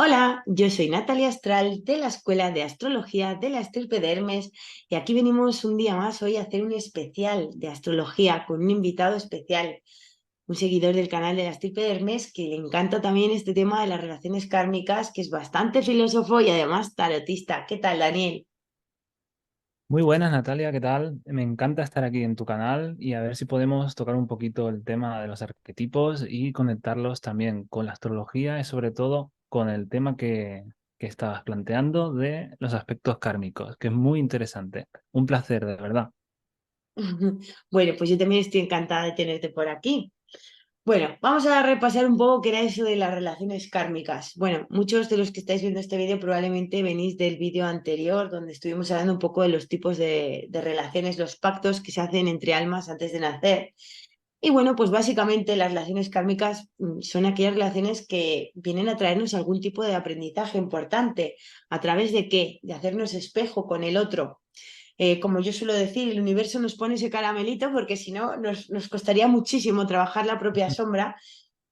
Hola, yo soy Natalia Astral de la Escuela de Astrología de la Estirpe de Hermes y aquí venimos un día más hoy a hacer un especial de astrología con un invitado especial, un seguidor del canal de la Estirpe de Hermes que le encanta también este tema de las relaciones kármicas, que es bastante filósofo y además tarotista. ¿Qué tal, Daniel? Muy buenas, Natalia, ¿qué tal? Me encanta estar aquí en tu canal y a ver si podemos tocar un poquito el tema de los arquetipos y conectarlos también con la astrología y sobre todo con el tema que estabas planteando de los aspectos kármicos, que es muy interesante. Un placer, de verdad. Bueno, pues yo también estoy encantada de tenerte por aquí. Bueno, vamos a repasar un poco qué era eso de las relaciones kármicas. Bueno, muchos de los que estáis viendo este vídeo probablemente venís del vídeo anterior donde estuvimos hablando un poco de los tipos de relaciones, los pactos que se hacen entre almas antes de nacer. Y bueno, pues básicamente las relaciones kármicas son aquellas relaciones que vienen a traernos algún tipo de aprendizaje importante. ¿A través de qué? De hacernos espejo con el otro. Como yo suelo decir, el universo nos pone ese caramelito porque si no nos costaría muchísimo trabajar la propia sombra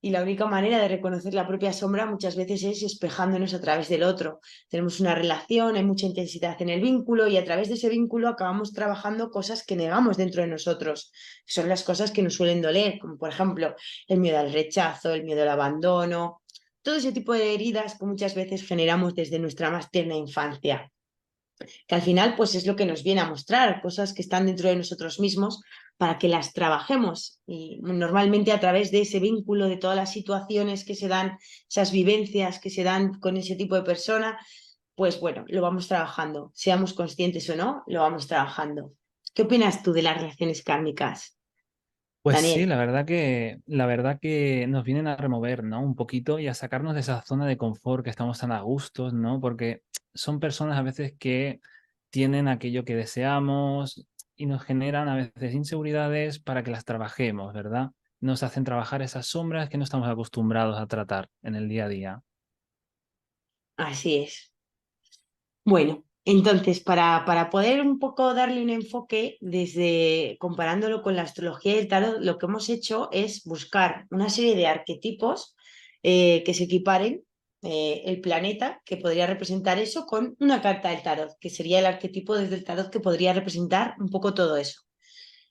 y la única manera de reconocer la propia sombra muchas veces es espejándonos a través del otro. Tenemos una relación, hay mucha intensidad en el vínculo y a través de ese vínculo acabamos trabajando cosas que negamos dentro de nosotros. Son las cosas que nos suelen doler, como por ejemplo el miedo al rechazo, el miedo al abandono, todo ese tipo de heridas que muchas veces generamos desde nuestra más tierna infancia, que al final pues es lo que nos viene a mostrar, cosas que están dentro de nosotros mismos para que las trabajemos y normalmente a través de ese vínculo, de todas las situaciones que se dan, esas vivencias que se dan con ese tipo de persona, pues bueno, lo vamos trabajando, seamos conscientes o no, lo vamos trabajando. ¿Qué opinas tú de las relaciones kármicas, Pues sí, Daniel? la verdad que nos vienen a remover, ¿no? Un poquito y a sacarnos de esa zona de confort que estamos tan a gustos, ¿no? Porque son personas a veces que tienen aquello que deseamos y nos generan a veces inseguridades para que las trabajemos, ¿verdad? Nos hacen trabajar esas sombras que no estamos acostumbrados a tratar en el día a día. Así es. Bueno, entonces, para poder un poco darle un enfoque, desde comparándolo con la astrología y el tarot, lo que hemos hecho es buscar una serie de arquetipos que se equiparen, el planeta que podría representar eso con una carta del tarot, que sería el arquetipo desde el tarot que podría representar un poco todo eso.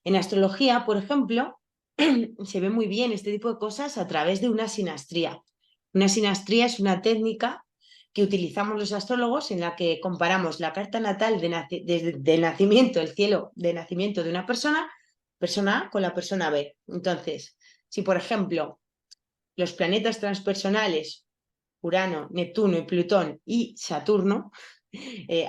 En astrología, por ejemplo, se ve muy bien este tipo de cosas a través de una sinastría. Una sinastría es una técnica que utilizamos los astrólogos en la que comparamos la carta natal de nacimiento, el cielo de nacimiento de una persona A con la persona B. Entonces, si por ejemplo los planetas transpersonales, Urano, Neptuno y Plutón y Saturno,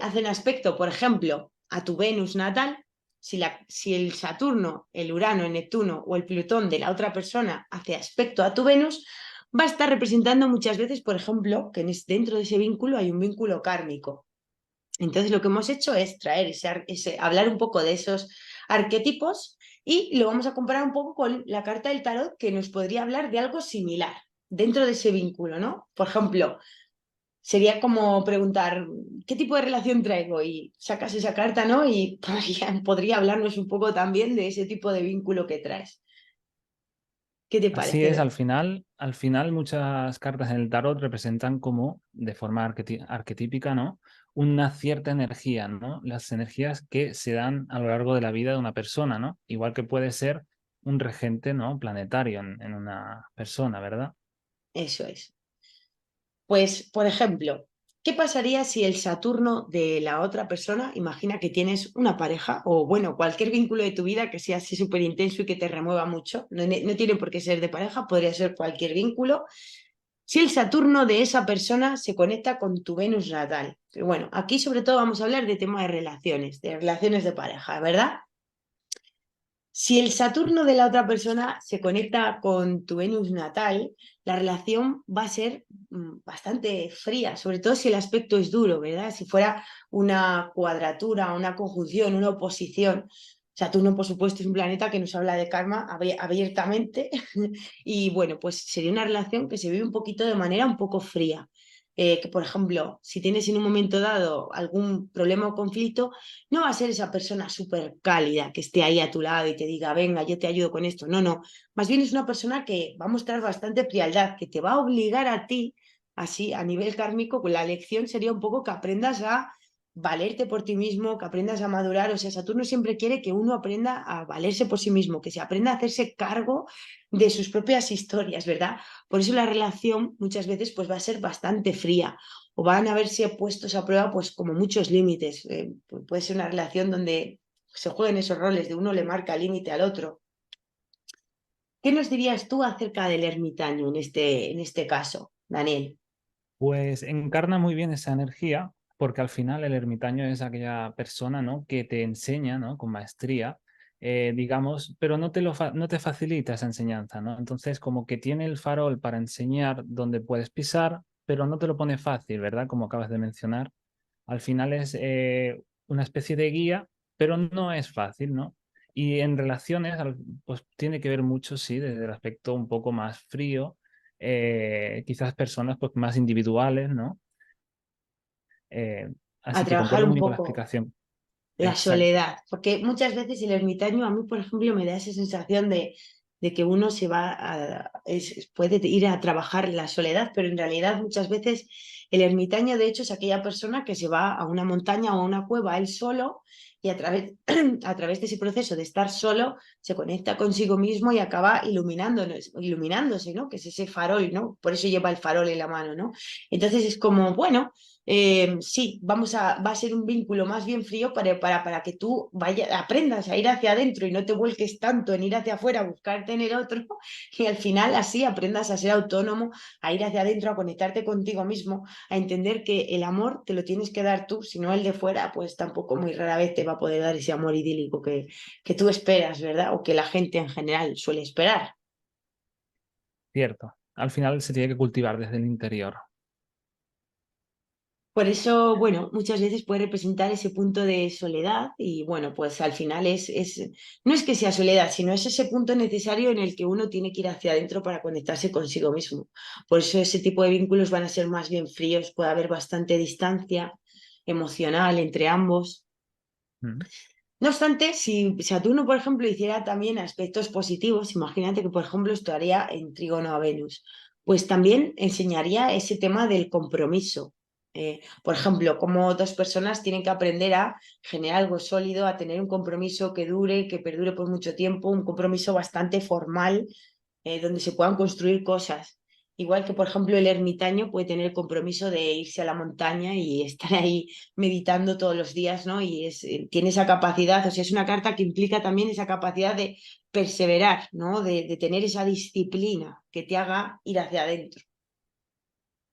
hacen aspecto, por ejemplo, a tu Venus natal, si el Saturno, el Urano, el Neptuno o el Plutón de la otra persona hace aspecto a tu Venus, va a estar representando muchas veces, por ejemplo, que dentro de ese vínculo hay un vínculo kármico. Entonces lo que hemos hecho es traer hablar un poco de esos arquetipos y lo vamos a comparar un poco con la carta del tarot que nos podría hablar de algo similar dentro de ese vínculo, ¿no? Por ejemplo, sería como preguntar, ¿qué tipo de relación traigo? Y sacas esa carta, ¿no? Y podría hablarnos un poco también de ese tipo de vínculo que traes. ¿Qué te Así es, parece? al final muchas cartas en el tarot representan como, de forma arquetípica, ¿no? Una cierta energía, ¿no? Las energías que se dan a lo largo de la vida de una persona, ¿no? Igual que puede ser un regente, ¿no? Planetario en una persona, ¿verdad? Eso es. Pues, por ejemplo, ¿qué pasaría si el Saturno de la otra persona, imagina que tienes una pareja o, bueno, cualquier vínculo de tu vida que sea así súper intenso y que te remueva mucho? No, no tiene por qué ser de pareja, podría ser cualquier vínculo. Si el Saturno de esa persona se conecta con tu Venus natal. Pero bueno, aquí sobre todo vamos a hablar de tema de relaciones de pareja, ¿verdad? Si el Saturno de la otra persona se conecta con tu Venus natal, la relación va a ser bastante fría, sobre todo si el aspecto es duro, ¿verdad? Si fuera una cuadratura, una conjunción, una oposición. Saturno, por supuesto, es un planeta que nos habla de karma abiertamente y bueno, pues sería una relación que se vive un poquito de manera un poco fría. Que, por ejemplo, si tienes en un momento dado algún problema o conflicto, no va a ser esa persona súper cálida que esté ahí a tu lado y te diga, venga, yo te ayudo con esto. No, no. Más bien es una persona que va a mostrar bastante frialdad, que te va a obligar a ti así a nivel kármico, la lección sería un poco que aprendas a valerte por ti mismo, que aprendas a madurar. O sea, Saturno siempre quiere que uno aprenda a valerse por sí mismo, que se aprenda a hacerse cargo de sus propias historias, ¿verdad? Por eso la relación muchas veces pues va a ser bastante fría o van a verse puestos a prueba pues como muchos límites. Puede ser una relación donde se jueguen esos roles de uno le marca límite al otro. ¿Qué nos dirías tú acerca del ermitaño en este caso, Daniel? Pues encarna muy bien esa energía, porque al final el ermitaño es aquella persona, ¿no? Que te enseña, ¿no? Con maestría, digamos, pero no te facilita esa enseñanza, ¿no? Entonces, como que tiene el farol para enseñar dónde puedes pisar, pero no te lo pone fácil, ¿verdad? Como acabas de mencionar. Al final es una especie de guía, pero no es fácil, ¿no? Y en relaciones, pues tiene que ver mucho, sí, desde el aspecto un poco más frío, quizás personas pues, más individuales, ¿no? Eh, A así que trabajar concuerdo un muy bien con la poco explicación. la Exacto. soledad, porque muchas veces el ermitaño a mí, por ejemplo, me da esa sensación de que uno se va puede ir a trabajar la soledad, pero en realidad muchas veces el ermitaño de hecho es aquella persona que se va a una montaña o a una cueva él solo y a través de ese proceso de estar solo se conecta consigo mismo y acaba iluminándose, ¿no? Que es ese farol, ¿no? Por eso lleva el farol en la mano, ¿no? Entonces es como, bueno, sí, va a ser un vínculo más bien frío para que tú aprendas a ir hacia adentro y no te vuelques tanto en ir hacia afuera a buscar tener otro y al final así aprendas a ser autónomo, a ir hacia adentro, a conectarte contigo mismo, a entender que el amor te lo tienes que dar tú, si no el de fuera, pues tampoco muy rara vez te va a poder dar ese amor idílico que tú esperas, ¿verdad? O que la gente en general suele esperar. Cierto. Al final se tiene que cultivar desde el interior. Por eso, bueno, muchas veces puede representar ese punto de soledad y bueno, pues al final no es que sea soledad, sino es ese punto necesario en el que uno tiene que ir hacia adentro para conectarse consigo mismo. Por eso ese tipo de vínculos van a ser más bien fríos, puede haber bastante distancia emocional entre ambos. Mm. No obstante, si Saturno, por ejemplo, hiciera también aspectos positivos, imagínate que, por ejemplo, estaría en trígono a Venus, pues también enseñaría ese tema del compromiso. Por ejemplo, cómo dos personas tienen que aprender a generar algo sólido, a tener un compromiso que dure, que perdure por mucho tiempo, un compromiso bastante formal, donde se puedan construir cosas. Igual que, por ejemplo, el ermitaño puede tener el compromiso de irse a la montaña y estar ahí meditando todos los días, ¿no? Y tiene esa capacidad, o sea, es una carta que implica también esa capacidad de perseverar, ¿no? De tener esa disciplina que te haga ir hacia adentro.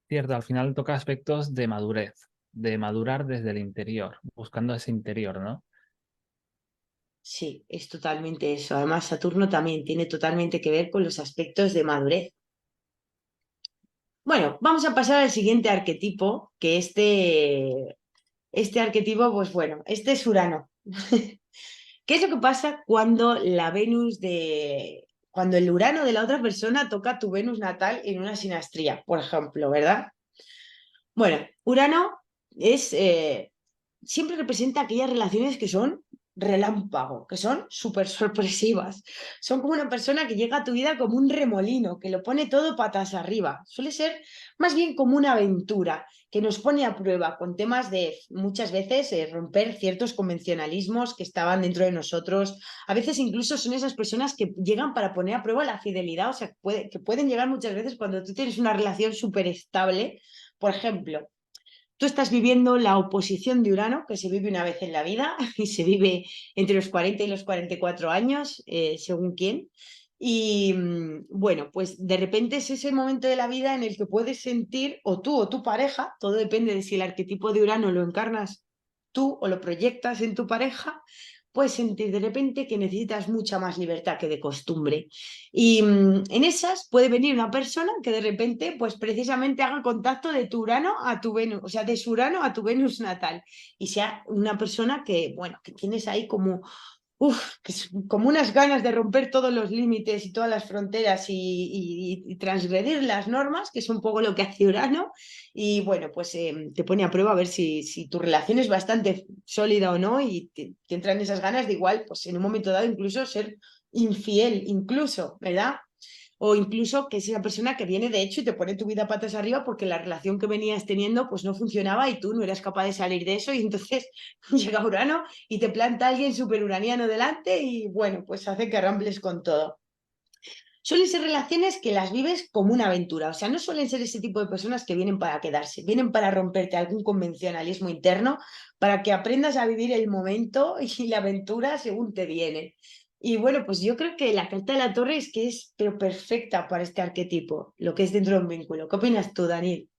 Cierto, al final toca aspectos de madurez, de madurar desde el interior, buscando ese interior, ¿no? Sí, es totalmente eso. Además, Saturno también tiene totalmente que ver con los aspectos de madurez. Bueno, vamos a pasar al siguiente arquetipo, que este arquetipo, pues bueno, este es Urano. ¿Qué es lo que pasa cuando cuando el Urano de la otra persona toca tu Venus natal en una sinastría, por ejemplo, ¿verdad? Bueno, Urano es, siempre representa aquellas relaciones que son relámpago, que son súper sorpresivas. Son como una persona que llega a tu vida como un remolino, que lo pone todo patas arriba. Suele ser más bien como una aventura que nos pone a prueba con temas de muchas veces romper ciertos convencionalismos que estaban dentro de nosotros. A veces incluso son esas personas que llegan para poner a prueba la fidelidad, o sea, que pueden llegar muchas veces cuando tú tienes una relación súper estable. Por ejemplo, tú estás viviendo la oposición de Urano, que se vive una vez en la vida y se vive entre los 40 y los 44 años, según quién. Y bueno, pues de repente es ese momento de la vida en el que puedes sentir, o tú o tu pareja, todo depende de si el arquetipo de Urano lo encarnas tú o lo proyectas en tu pareja, puedes sentir de repente que necesitas mucha más libertad que de costumbre. Y en esas puede venir una persona que de repente, pues precisamente haga contacto de tu Urano a tu Venus, o sea, de su Urano a tu Venus natal. Y sea una persona que, bueno, que tienes ahí como, que es como unas ganas de romper todos los límites y todas las fronteras y transgredir las normas, que es un poco lo que hace Urano. Y bueno, pues te pone a prueba a ver si tu relación es bastante sólida o no y te entran esas ganas de igual, pues en un momento dado incluso ser infiel, incluso, ¿verdad? o incluso que es esa persona que viene de hecho y te pone tu vida patas arriba porque la relación que venías teniendo pues no funcionaba y tú no eras capaz de salir de eso y entonces llega Urano y te planta alguien súper uraniano delante y bueno, pues hace que rambles con todo. Suelen ser relaciones que las vives como una aventura, o sea, no suelen ser ese tipo de personas que vienen para quedarse, vienen para romperte algún convencionalismo interno, para que aprendas a vivir el momento y la aventura según te viene. Y bueno, pues yo creo que la carta de la torre es que es pero perfecta para este arquetipo, lo que es dentro de un vínculo. ¿Qué opinas tú, Daniel?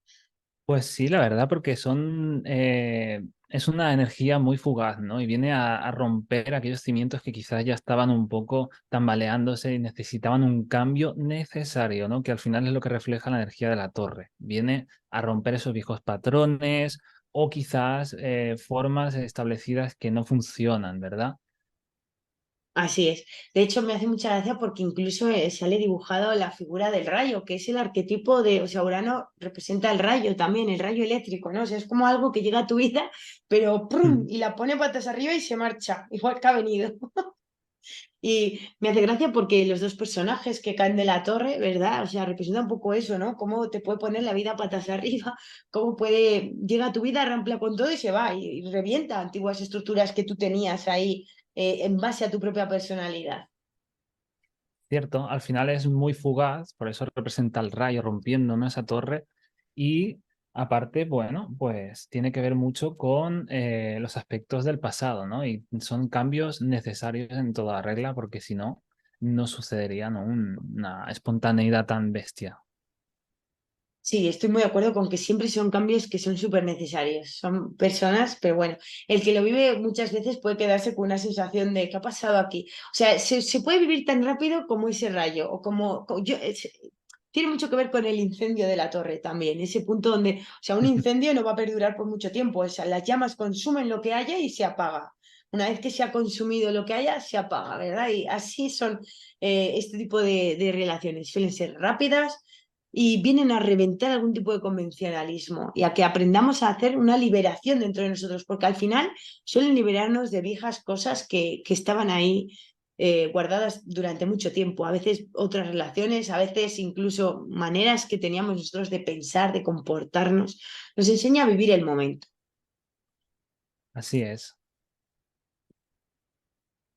Pues sí, la verdad, porque es una energía muy fugaz, ¿no? Y viene a romper aquellos cimientos que quizás ya estaban un poco tambaleándose y necesitaban un cambio necesario, ¿no? Que al final es lo que refleja la energía de la torre. Viene a romper esos viejos patrones o quizás formas establecidas que no funcionan, ¿verdad? Así es. De hecho, me hace mucha gracia porque incluso sale dibujado la figura del rayo, que es el arquetipo de, o sea, Urano representa el rayo también, el rayo eléctrico, ¿no? O sea, es como algo que llega a tu vida, pero ¡prum! Mm. Y la pone patas arriba y se marcha, igual que ha venido. Y me hace gracia porque los dos personajes que caen de la torre, ¿verdad? O sea, representa un poco eso, ¿no? Cómo te puede poner la vida patas arriba, cómo puede, llega a tu vida, rampla con todo y se va y revienta antiguas estructuras que tú tenías ahí en base a tu propia personalidad. Cierto, al final es muy fugaz, por eso representa el rayo rompiendo, ¿no? Esa torre. Y aparte, bueno, pues tiene que ver mucho con los aspectos del pasado, ¿no? Y son cambios necesarios en toda regla, porque si no, no sucedería, ¿no? Una espontaneidad tan bestia. Sí, estoy muy de acuerdo con que siempre son cambios que son súper necesarios. Son personas, pero bueno, el que lo vive muchas veces puede quedarse con una sensación de ¿qué ha pasado aquí? O sea, se puede vivir tan rápido como ese rayo, o tiene mucho que ver con el incendio de la torre también, ese punto donde, o sea, un incendio no va a perdurar por mucho tiempo, o sea, las llamas consumen lo que haya y se apaga. Una vez que se ha consumido lo que haya, se apaga, ¿verdad? Y así son este tipo de relaciones. Suelen ser rápidas y vienen a reventar algún tipo de convencionalismo y a que aprendamos a hacer una liberación dentro de nosotros, porque al final suelen liberarnos de viejas cosas que estaban ahí guardadas durante mucho tiempo, a veces otras relaciones, a veces incluso maneras que teníamos nosotros de pensar, de comportarnos, nos enseña a vivir el momento. Así es.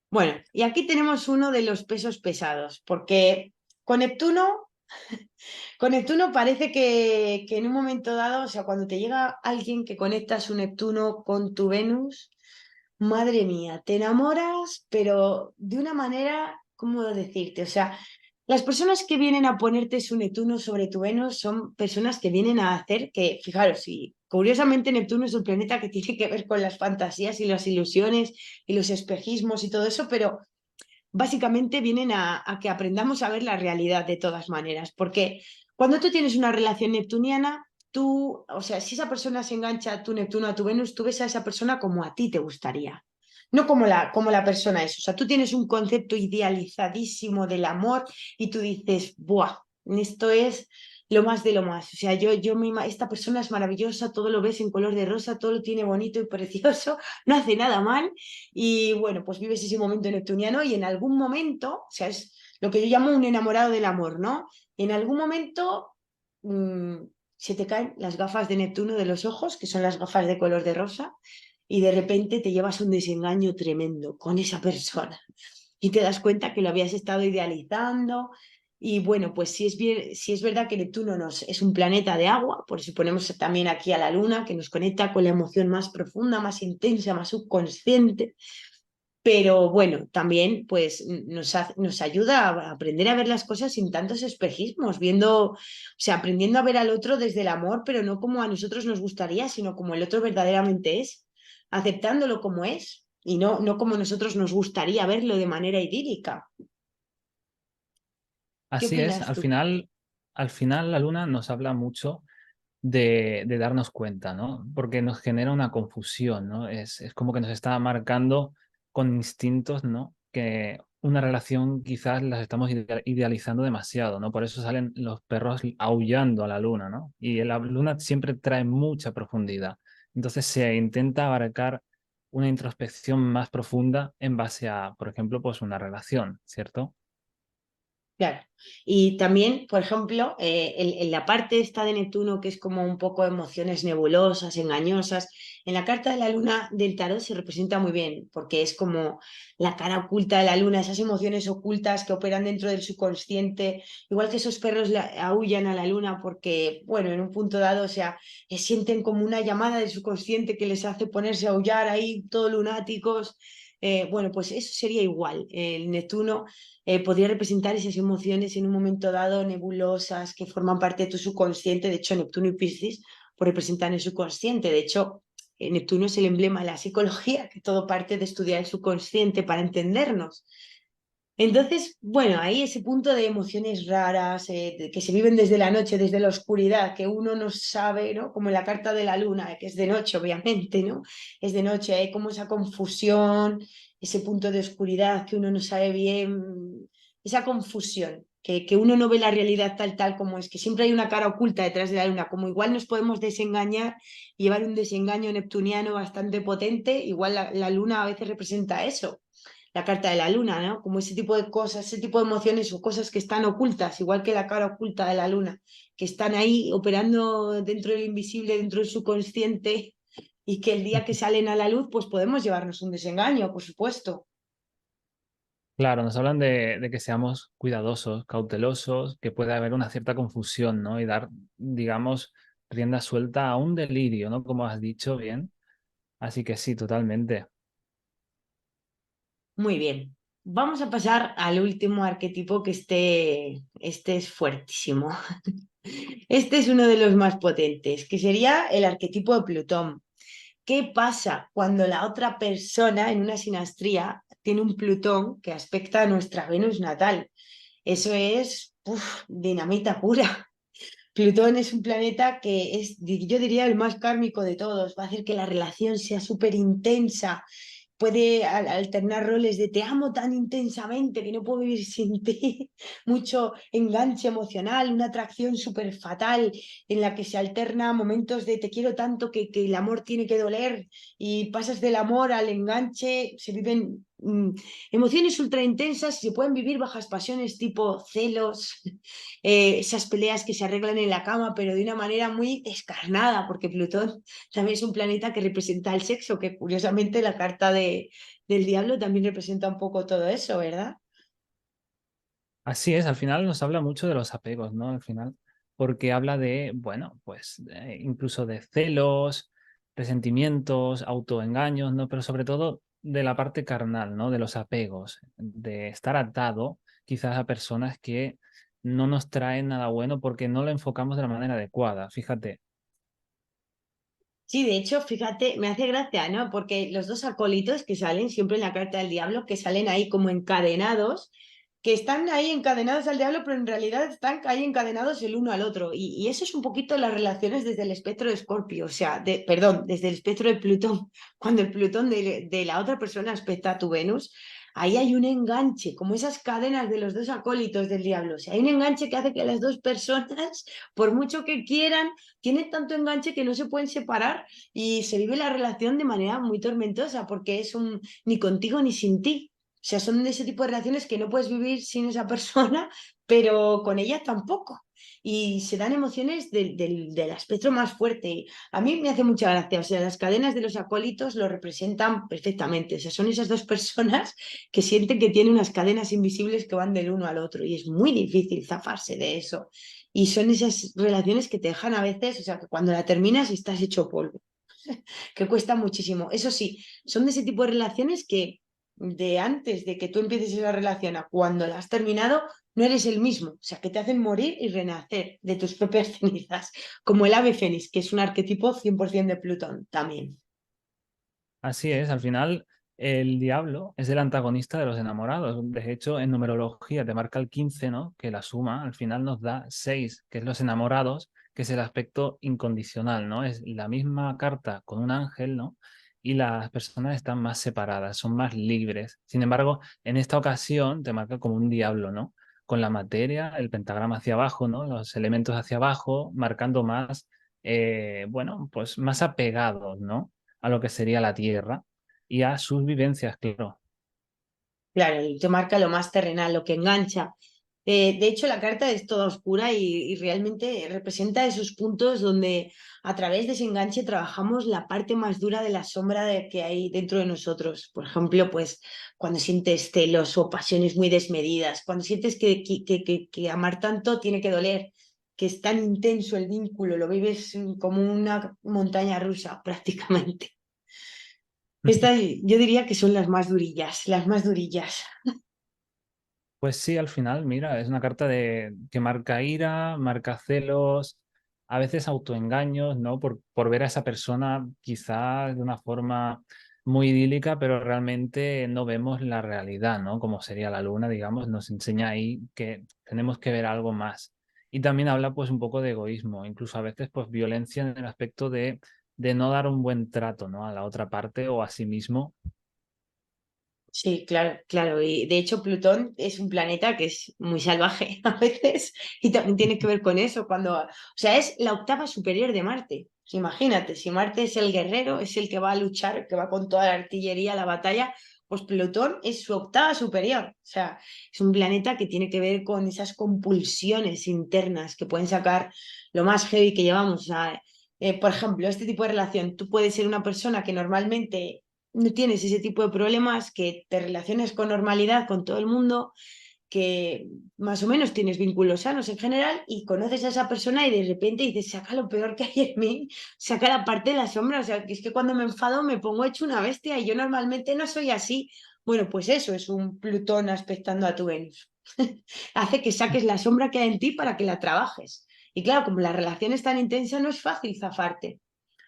Bueno, y aquí tenemos uno de los pesos pesados, porque con Neptuno con Neptuno parece que en un momento dado, o sea, cuando te llega alguien que conecta su Neptuno con tu Venus, madre mía, te enamoras, pero de una manera, ¿cómo decirte? O sea, las personas que vienen a ponerte su Neptuno sobre tu Venus son personas que vienen a hacer que, fijaros, y curiosamente Neptuno es un planeta que tiene que ver con las fantasías y las ilusiones y los espejismos y todo eso, pero básicamente vienen a que aprendamos a ver la realidad de todas maneras, porque cuando tú tienes una relación neptuniana, tú, o sea, si esa persona se engancha a tu Neptuno, a tu Venus, tú ves a esa persona como a ti te gustaría, no como la persona es. O sea, tú tienes un concepto idealizadísimo del amor y tú dices, ¡buah! Esto es lo más de lo más. O sea, esta persona es maravillosa, todo lo ves en color de rosa, todo lo tiene bonito y precioso, no hace nada mal y bueno, pues vives ese momento neptuniano y en algún momento, o sea, es lo que yo llamo un enamorado del amor, ¿no? En algún momento mmm, se te caen las gafas de Neptuno de los ojos, que son las gafas de color de rosa, y de repente te llevas un desengaño tremendo con esa persona y te das cuenta que lo habías estado idealizando. Y bueno, pues si es verdad que Neptuno es un planeta de agua, por eso ponemos también aquí a la Luna, que nos conecta con la emoción más profunda, más intensa, más subconsciente. Pero bueno, también pues nos ayuda a aprender a ver las cosas sin tantos espejismos, viendo, o sea, aprendiendo a ver al otro desde el amor, pero no como a nosotros nos gustaría, sino como el otro verdaderamente es, aceptándolo como es y no como nosotros nos gustaría verlo de manera idílica. ¿Qué Así es. opinas tú? Al final la luna nos habla mucho de darnos cuenta, ¿no? Porque nos genera una confusión, ¿no? Es como que nos está marcando con instintos, ¿no? Que una relación quizás las estamos idealizando demasiado, ¿no? Por eso salen los perros aullando a la luna, ¿no? Y la luna siempre trae mucha profundidad. Entonces se intenta abarcar una introspección más profunda en base a, por ejemplo, pues una relación, ¿cierto? Claro. Y también, por ejemplo, en la parte esta de Neptuno, que es como un poco emociones nebulosas, engañosas, en la carta de la luna del tarot se representa muy bien, porque es como la cara oculta de la luna, esas emociones ocultas que operan dentro del subconsciente, igual que esos perros aúllan a la luna porque, bueno, en un punto dado, o sea, sienten como una llamada del subconsciente que les hace ponerse a aullar ahí, todos lunáticos. Bueno, pues eso sería igual. El Neptuno podría representar esas emociones en un momento dado nebulosas que forman parte de tu subconsciente. De hecho, Neptuno y Piscis pues, representan el subconsciente. De hecho, Neptuno es el emblema de la psicología, que todo parte de estudiar el subconsciente para entendernos. Entonces, bueno, ahí ese punto de emociones raras, que se viven desde la noche, desde la oscuridad, que uno no sabe, ¿no? Como en la carta de la luna, que es de noche, obviamente, ¿no? Es de noche, hay como esa confusión, ese punto de oscuridad que uno no sabe bien, esa confusión, que uno no ve la realidad tal como es, que siempre hay una cara oculta detrás de la luna, como igual nos podemos desengañar, llevar un desengaño neptuniano bastante potente, igual la luna a veces representa eso, la carta de la luna, ¿no? Como ese tipo de cosas, ese tipo de emociones o cosas que están ocultas, igual que la cara oculta de la luna, que están ahí operando dentro del invisible, dentro del subconsciente, y que el día que salen a la luz, pues podemos llevarnos un desengaño, por supuesto. Claro, nos hablan de que seamos cuidadosos, cautelosos, que puede haber una cierta confusión, ¿no? Y dar, digamos, rienda suelta a un delirio, ¿no? Como has dicho bien. Así que sí, totalmente. Muy bien. Vamos a pasar al último arquetipo que este es fuertísimo. Este es uno de los más potentes, que sería el arquetipo de Plutón. ¿Qué pasa cuando la otra persona en una sinastría tiene un Plutón que aspecta a nuestra Venus natal? Eso es dinamita pura. Plutón es un planeta que es, yo diría, el más kármico de todos. Va a hacer que la relación sea súper intensa, puede alternar roles de te amo tan intensamente que no puedo vivir sin ti, mucho enganche emocional, una atracción súper fatal en la que se alterna momentos de te quiero tanto que el amor tiene que doler y pasas del amor al enganche, se viven emociones ultra intensas y se pueden vivir bajas pasiones tipo celos, esas peleas que se arreglan en la cama pero de una manera muy descarnada porque Plutón también es un planeta que representa el sexo, que curiosamente la carta del diablo también representa un poco todo eso, ¿verdad? Así es, al final nos habla mucho de los apegos, ¿no? Al final, porque habla de, bueno, pues incluso de celos, resentimientos, autoengaños, ¿no? Pero sobre todo de la parte carnal, ¿no? De los apegos, de estar atado quizás a personas que no nos traen nada bueno porque no lo enfocamos de la manera adecuada. Fíjate. Sí, de hecho, fíjate, me hace gracia, ¿no? Porque los dos acólitos que salen siempre en la carta del diablo, que salen ahí como encadenados, que están ahí encadenados al diablo, pero en realidad están ahí encadenados el uno al otro. Y eso es un poquito las relaciones desde el espectro de Escorpio, o sea, perdón, desde el espectro de Plutón, cuando el Plutón de la otra persona aspecta a tu Venus. Ahí hay un enganche, como esas cadenas de los dos acólitos del diablo. O sea, hay un enganche que hace que las dos personas, por mucho que quieran, tienen tanto enganche que no se pueden separar y se vive la relación de manera muy tormentosa porque es un ni contigo ni sin ti. O sea, son de ese tipo de relaciones que no puedes vivir sin esa persona, pero con ella tampoco. Y se dan emociones del espectro más fuerte. A mí me hace mucha gracia. O sea, las cadenas de los acólitos lo representan perfectamente. O sea, son esas dos personas que sienten que tienen unas cadenas invisibles que van del uno al otro. Y es muy difícil zafarse de eso. Y son esas relaciones que te dejan a veces, o sea, que cuando la terminas estás hecho polvo, que cuesta muchísimo. Eso sí, son de ese tipo de relaciones que de antes de que tú empieces esa relación a cuando la has terminado, no eres el mismo. O sea, que te hacen morir y renacer de tus propias cenizas, como el ave fénix, que es un arquetipo 100% de Plutón también. Así es, al final el diablo es el antagonista de los enamorados. De hecho, en numerología te marca el 15, ¿no? Que la suma al final nos da 6, que es los enamorados, que es el aspecto incondicional, ¿no? Es la misma carta con un ángel, ¿no? Y las personas están más separadas, son más libres. Sin embargo, en esta ocasión te marca como un diablo, ¿no? Con la materia, el pentagrama hacia abajo, ¿no? Los elementos hacia abajo, marcando más, bueno, pues más apegados, ¿no? A lo que sería la Tierra y a sus vivencias, claro. Claro, y te marca lo más terrenal, lo que engancha. De hecho, la carta es toda oscura y realmente representa esos puntos donde a través de ese enganche trabajamos la parte más dura de la sombra que hay dentro de nosotros. Por ejemplo, pues cuando sientes celos o pasiones muy desmedidas, cuando sientes que amar tanto tiene que doler, que es tan intenso el vínculo, lo vives como una montaña rusa prácticamente. Estas yo diría que son las más durillas, las más durillas. Pues sí, al final, mira, es una carta que marca ira, marca celos, a veces autoengaños, ¿no? Por ver a esa persona quizá de una forma muy idílica, pero realmente no vemos la realidad, ¿no? Como sería la luna, digamos, nos enseña ahí que tenemos que ver algo más. Y también habla pues un poco de egoísmo, incluso a veces pues violencia en el aspecto de no dar un buen trato, ¿no? A la otra parte o a sí mismo. Sí, claro, claro. Y de hecho, Plutón es un planeta que es muy salvaje a veces y también tiene que ver con eso. O sea, es la octava superior de Marte. Imagínate, si Marte es el guerrero, es el que va a luchar, que va con toda la artillería a la batalla, pues Plutón es su octava superior. O sea, es un planeta que tiene que ver con esas compulsiones internas que pueden sacar lo más heavy que llevamos. O sea, por ejemplo, este tipo de relación, tú puedes ser una persona que normalmente no tienes ese tipo de problemas, que te relaciones con normalidad con todo el mundo, que más o menos tienes vínculos sanos en general y conoces a esa persona y de repente dices, saca lo peor que hay en mí, saca la parte de la sombra, o sea, que es que cuando me enfado me pongo hecho una bestia y yo normalmente no soy así. Bueno, pues eso es un Plutón aspectando a tu Venus. Hace que saques la sombra que hay en ti para que la trabajes. Y claro, como la relación es tan intensa, no es fácil zafarte.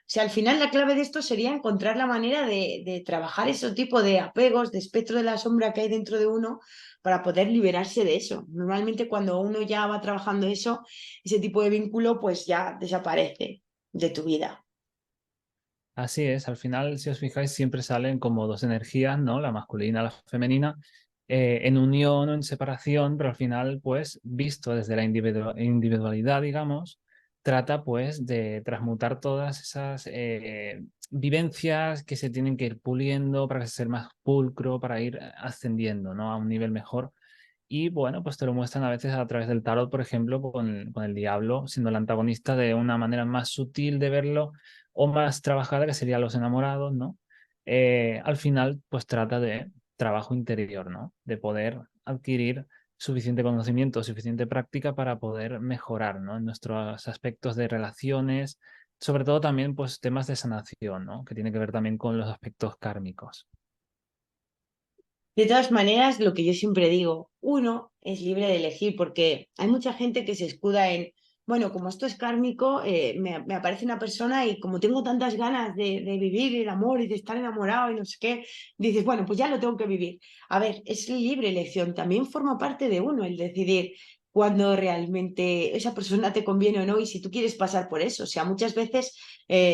O sea, al final la clave de esto sería encontrar la manera de trabajar ese tipo de apegos, de espectro de la sombra que hay dentro de uno para poder liberarse de eso. Normalmente cuando uno ya va trabajando eso, ese tipo de vínculo pues ya desaparece de tu vida. Así es, al final, si os fijáis, siempre salen como dos energías, ¿no? La masculina, la femenina, en unión o en separación, pero al final, pues, visto desde la individualidad, digamos, trata, pues, de transmutar todas esas vivencias que se tienen que ir puliendo para ser más pulcro, para ir ascendiendo, ¿no? A un nivel mejor. Y bueno, pues te lo muestran a veces a través del tarot, por ejemplo, con el diablo, siendo el antagonista de una manera más sutil de verlo o más trabajada, que serían los enamorados, ¿no? Al final, pues trata de trabajo interior, ¿no? De poder adquirir suficiente conocimiento, suficiente práctica para poder mejorar, ¿no? En nuestros aspectos de relaciones, sobre todo también, pues temas de sanación, ¿no? Que tiene que ver también con los aspectos kármicos. De todas maneras, lo que yo siempre digo, uno es libre de elegir porque hay mucha gente que se escuda en, bueno, como esto es kármico, me aparece una persona y como tengo tantas ganas de vivir el amor y de estar enamorado y no sé qué, dices, bueno, pues ya lo tengo que vivir. A ver, es libre elección, también forma parte de uno el decidir cuándo realmente esa persona te conviene o no y si tú quieres pasar por eso. O sea, muchas veces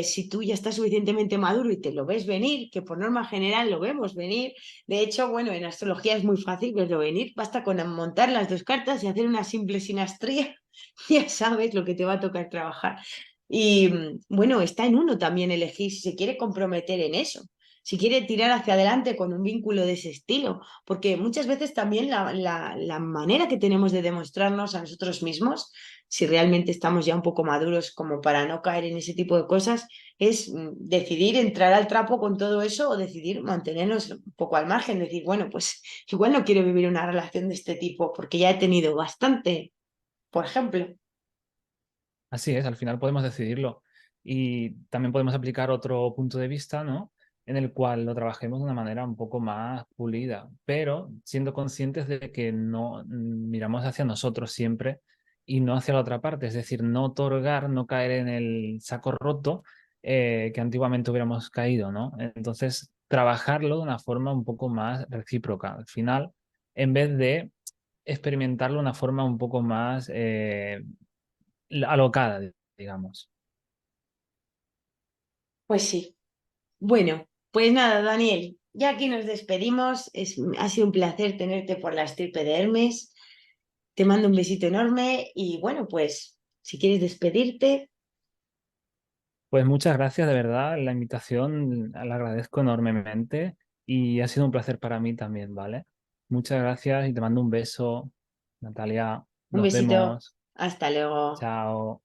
si tú ya estás suficientemente maduro y te lo ves venir, que por norma general lo vemos venir, de hecho, bueno, en astrología es muy fácil verlo venir, basta con montar las dos cartas y hacer una simple sinastría, ya sabes lo que te va a tocar trabajar. Y bueno, está en uno también elegir si se quiere comprometer en eso, si quiere tirar hacia adelante con un vínculo de ese estilo, porque muchas veces también la manera que tenemos de demostrarnos a nosotros mismos, si realmente estamos ya un poco maduros como para no caer en ese tipo de cosas, es decidir entrar al trapo con todo eso o decidir mantenernos un poco al margen, decir, bueno, pues igual no quiero vivir una relación de este tipo porque ya he tenido bastante, por ejemplo. Así es, al final podemos decidirlo. Y también podemos aplicar otro punto de vista, ¿no? En el cual lo trabajemos de una manera un poco más pulida, pero siendo conscientes de que no miramos hacia nosotros siempre y no hacia la otra parte. Es decir, no otorgar, no caer en el saco roto que antiguamente hubiéramos caído, ¿no? Entonces, trabajarlo de una forma un poco más recíproca. Al final, en vez de experimentarlo de una forma un poco más alocada, digamos. Pues sí. Bueno, pues nada, Daniel, ya aquí nos despedimos. Ha sido un placer tenerte por la estirpe de Hermes. Te mando un besito enorme y bueno, pues si quieres despedirte, Pues muchas gracias, de verdad. La invitación la agradezco enormemente y ha sido un placer para mí también, ¿vale? Muchas gracias y te mando un beso. Natalia, Un nos besito. vemos. Hasta luego. Chao.